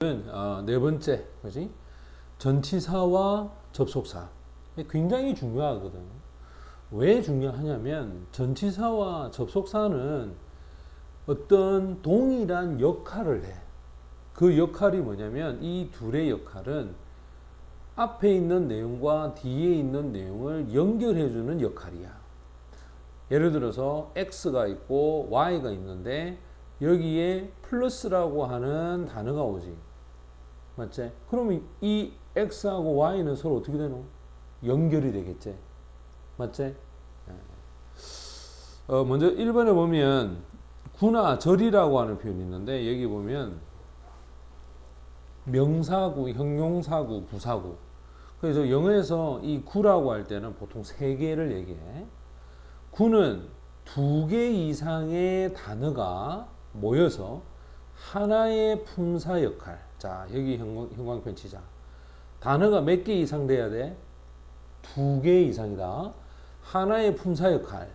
네 번째, 그지? 전치사와 접속사. 굉장히 중요하거든. 왜 중요하냐면, 전치사와 접속사는 어떤 동일한 역할을 해. 그 역할이 뭐냐면, 이 둘의 역할은 앞에 있는 내용과 뒤에 있는 내용을 연결해주는 역할이야. 예를 들어서, X가 있고, Y가 있는데, 여기에 플러스라고 하는 단어가 오지. 맞지? 그러면 이 X하고 Y는 서로 어떻게 되노? 연결이 되겠지. 맞지? 먼저 1번에 보면 구나 절이라고 하는 표현이 있는데 여기 보면 명사구, 형용사구, 부사구. 그래서 영어에서 이 구라고 할 때는 보통 세 개를 얘기해. 구는 두 개 이상의 단어가 모여서 하나의 품사 역할. 자, 여기 형광펜 치자. 단어가 몇 개 이상 돼야 돼? 두 개 이상이다. 하나의 품사 역할.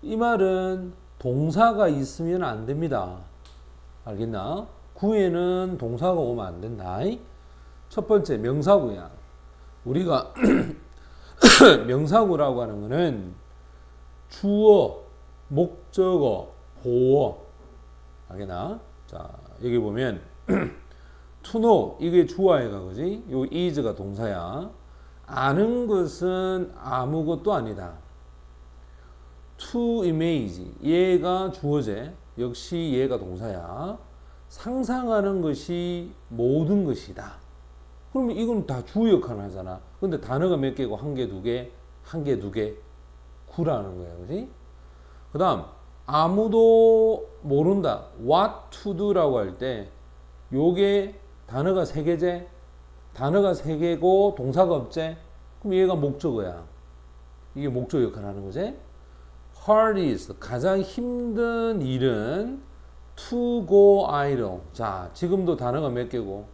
이 말은 동사가 있으면 안 됩니다. 알겠나? 구에는 동사가 오면 안 된다. 첫 번째, 명사구야. 우리가 명사구라고 하는 거는 주어, 목적어, 보어. 알겠나? 자, 여기 보면 to know 이게 주어야 그지? 요 is가 동사야. 아는 것은 아무것도 아니다. to imagine 얘가 주어제. 역시 얘가 동사야. 상상하는 것이 모든 것이다. 그러면 이건 다 주어 역할을 하잖아. 근데 단어가 몇 개고 한 개, 두 개, 한 개, 두 개, 구라는 거야, 그지? 그 다음 아무도 모른다. what to do라고 할 때 요게 단어가 세 개제. 단어가 세 개고 동사가 없제. 그럼 얘가 목적어야. 이게 목적 역할을 하는 거지. hardest 가장 힘든 일은 to go idle. 자, 지금도 단어가 몇 개고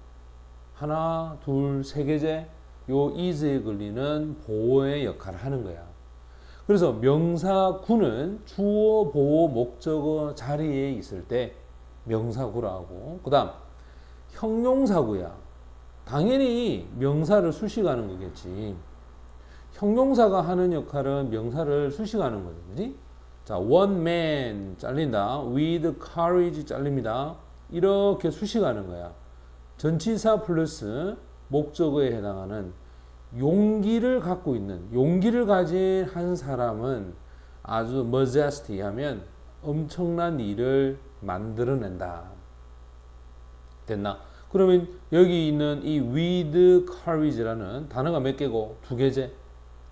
하나, 둘, 세 개제. 요 is에 걸리는 보어의 역할을 하는 거야. 그래서 명사구는 주어, 보어, 목적어 자리에 있을 때 명사구라고. 그 다음 형용사구야. 당연히 명사를 수식하는 거겠지. 형용사가 하는 역할은 명사를 수식하는 거지. 그지? 자, one man 잘린다. with courage 잘립니다. 이렇게 수식하는 거야. 전치사 플러스 목적어에 해당하는 용기를 갖고 있는, 용기를 가진 한 사람은 아주 majesty 하면 엄청난 일을 만들어낸다. 됐나? 그러면 여기 있는 이 with courage라는 단어가 몇 개고? 두 개제.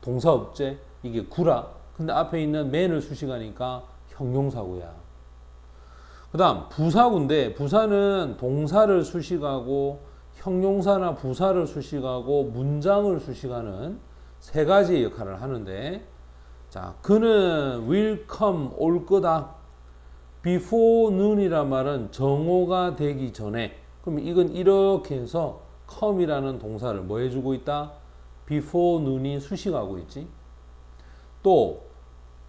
동사 없제. 이게 구라. 근데 앞에 있는 man을 수식하니까 형용사구야. 그 다음 부사구인데 부사는 동사를 수식하고 형용사나 부사를 수식하고 문장을 수식하는 세 가지의 역할을 하는데, 자, 그는 will come 올 거다. before noon이란 말은 정오가 되기 전에. 그럼 이건 이렇게 해서 come이라는 동사를 뭐 해주고 있다? before noon이 수식하고 있지. 또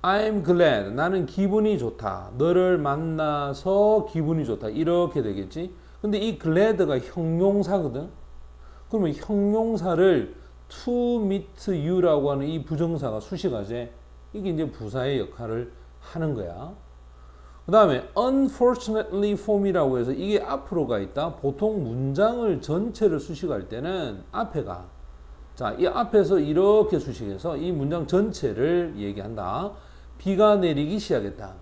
I'm glad 나는 기분이 좋다. 너를 만나서 기분이 좋다. 이렇게 되겠지. 근데 이 glad가 형용사거든. 그러면 형용사를 to meet you라고 하는 이 부정사가 수식하지. 이게 이제 부사의 역할을 하는 거야. 그 다음에 unfortunately for me라고 해서 이게 앞으로가 있다. 보통 문장을 전체를 수식할 때는 앞에가. 자, 이 앞에서 이렇게 수식해서 이 문장 전체를 얘기한다. 비가 내리기 시작했다.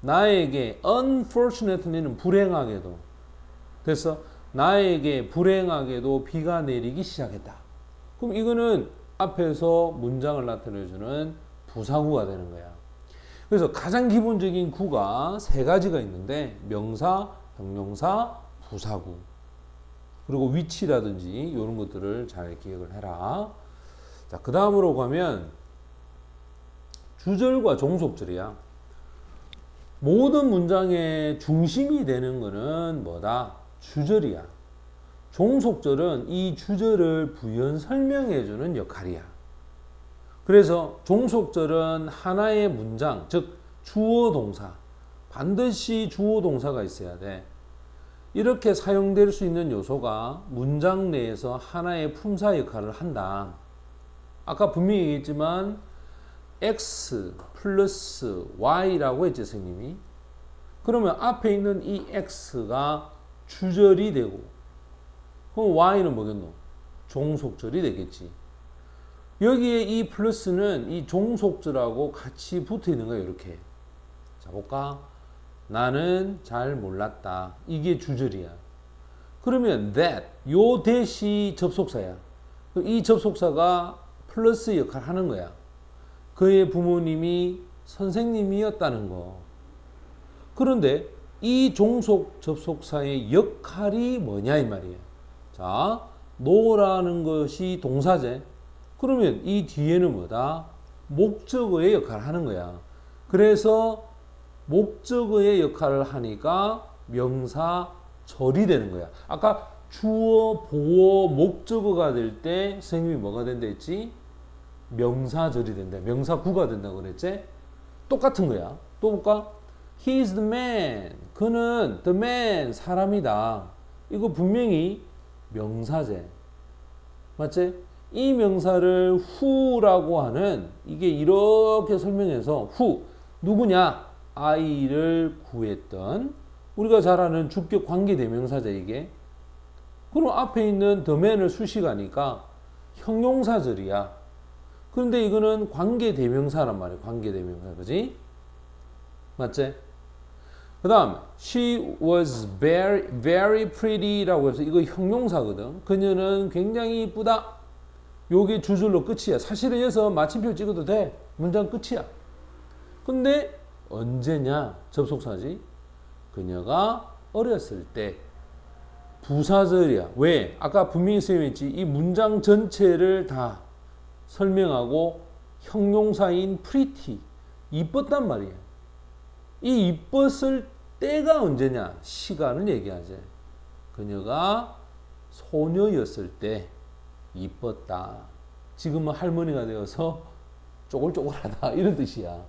나에게 unfortunately는 불행하게도. 그래서 나에게 불행하게도 비가 내리기 시작했다. 그럼 이거는 앞에서 문장을 나타내주는 부사구가 되는 거야. 그래서 가장 기본적인 구가 세 가지가 있는데 명사, 형용사, 부사구. 그리고 위치라든지 이런 것들을 잘 기억을 해라. 자, 그 다음으로 가면 주절과 종속절이야. 모든 문장의 중심이 되는 거는 뭐다? 주절이야. 종속절은 이 주절을 부연 설명해 주는 역할이야. 그래서 종속절은 하나의 문장, 즉 주어 동사. 반드시 주어 동사가 있어야 돼. 이렇게 사용될 수 있는 요소가 문장 내에서 하나의 품사 역할을 한다. 아까 분명히 얘기했지만 x 플러스 y라고 했지 선생님이. 그러면 앞에 있는 이 x가 주절이 되고 그럼 y는 뭐겠노? 종속절이 되겠지. 여기에 이 플러스는 이 종속절하고 같이 붙어 있는 거야. 이렇게. 자 볼까? 나는 잘 몰랐다. 이게 주절이야. 그러면 that, 요 that이 접속사야. 이 접속사가 플러스 역할을 하는 거야. 그의 부모님이 선생님이었다는 거. 그런데 이 종속 접속사의 역할이 뭐냐 이 말이에요. 자, no라는 것이 동사제. 그러면 이 뒤에는 뭐다? 목적어의 역할을 하는 거야. 그래서 목적어의 역할을 하니까 명사절이 되는 거야. 아까 주어, 보어, 목적어가 될 때 선생님이 뭐가 된다 했지? 명사절이 된다. 명사구가 된다고 그랬지? 똑같은 거야. 또 볼까? He is the man. 그는 the man, 사람이다. 이거 분명히 명사제. 맞지? 이 명사를 who라고 하는, 이게 이렇게 설명해서 who, 누구냐? 아이를 구했던, 우리가 잘 아는 주격 관계대명사제 이게. 그럼 앞에 있는 the man을 수식하니까 형용사절이야. 그런데 이거는 관계대명사란 말이야. 관계대명사. 그지? 맞지? 그 다음 she was very pretty라고 해서 이거 형용사거든. 그녀는 굉장히 이쁘다. 요게 주절로 끝이야. 사실은 여기서 마침표 찍어도 돼. 문장 끝이야. 근데 언제냐? 접속사지. 그녀가 어렸을 때. 부사절이야. 왜? 아까 분명히 쓰여있지. 이 문장 전체를 다 설명하고 형용사인 pretty, 이뻤단 말이야. 이 이뻤을 때가 언제냐? 시간을 얘기하지. 그녀가 소녀였을 때 이뻤다. 지금은 할머니가 되어서 쪼글쪼글하다. 이런 뜻이야.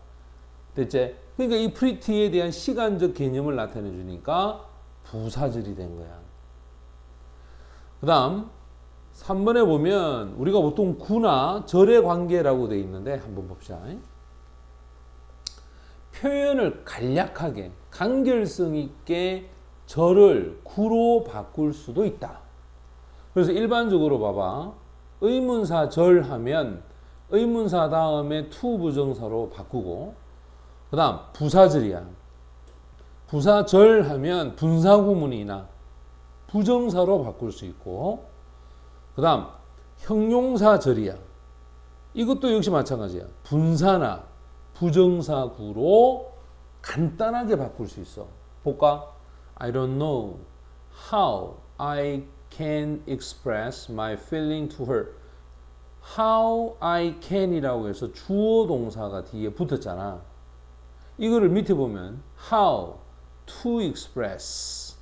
됐지? 그러니까 이 pretty에 대한 시간적 개념을 나타내 주니까 부사절이 된 거야. 그 다음 3번에 보면 우리가 보통 구나 절의 관계라고 되어 있는데 한번 봅시다. 표현을 간략하게 간결성 있게 절을 구로 바꿀 수도 있다. 그래서 일반적으로 봐봐. 의문사 절하면 의문사 다음에 to 부정사로 바꾸고, 그 다음 부사절이야. 부사절하면 분사구문이나 부정사로 바꿀 수 있고, 그 다음 형용사절이야. 이것도 역시 마찬가지야. 분사나 부정사구로 간단하게 바꿀 수 있어. 볼까? I don't know how I can express my feeling to her. How I can이라고 해서 주어 동사가 뒤에 붙었잖아. 이거를 밑에 보면 how to express.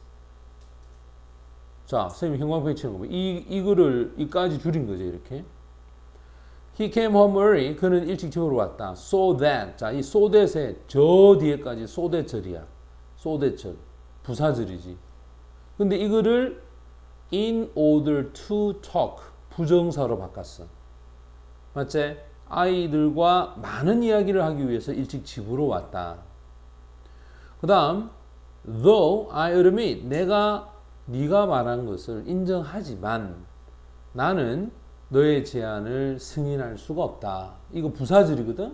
자, 선생님 형광펜 치는 거 보면 이거를 이까지 줄인 거죠, 이렇게. He came home early. 그는 일찍 집으로 왔다. So that. 자, 이 so that의 저 뒤에까지 so that 절이야. so that 절. 부사절이지. 근데 이거를 in order to talk. 부정사로 바꿨어. 맞지? 아이들과 많은 이야기를 하기 위해서 일찍 집으로 왔다. 그 다음 though I admit. 네가 말한 것을 인정하지만 나는 너의 제안을 승인할 수가 없다. 이거 부사절이거든.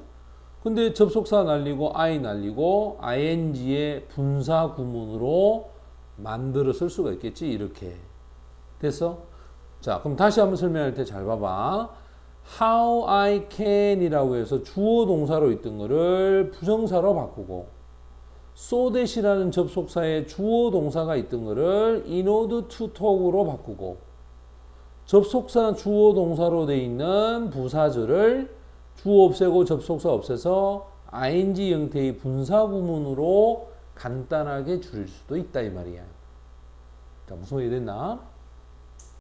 근데 접속사 날리고 I 날리고 ing의 분사 구문으로 만들어 쓸 수가 있겠지. 이렇게 됐어? 자, 그럼 다시 한번 설명할 때 잘 봐봐. How I can 이라고 해서 주어 동사로 있던 거를 부정사로 바꾸고, so that이라는 접속사에 주어 동사가 있던 거를 in order to talk으로 바꾸고, 접속사 주어 동사로 되어 있는 부사절을 주어 없애고 접속사 없애서 ing 형태의 분사 구문으로 간단하게 줄일 수도 있다 이 말이야. 자, 무슨 소리 됐나?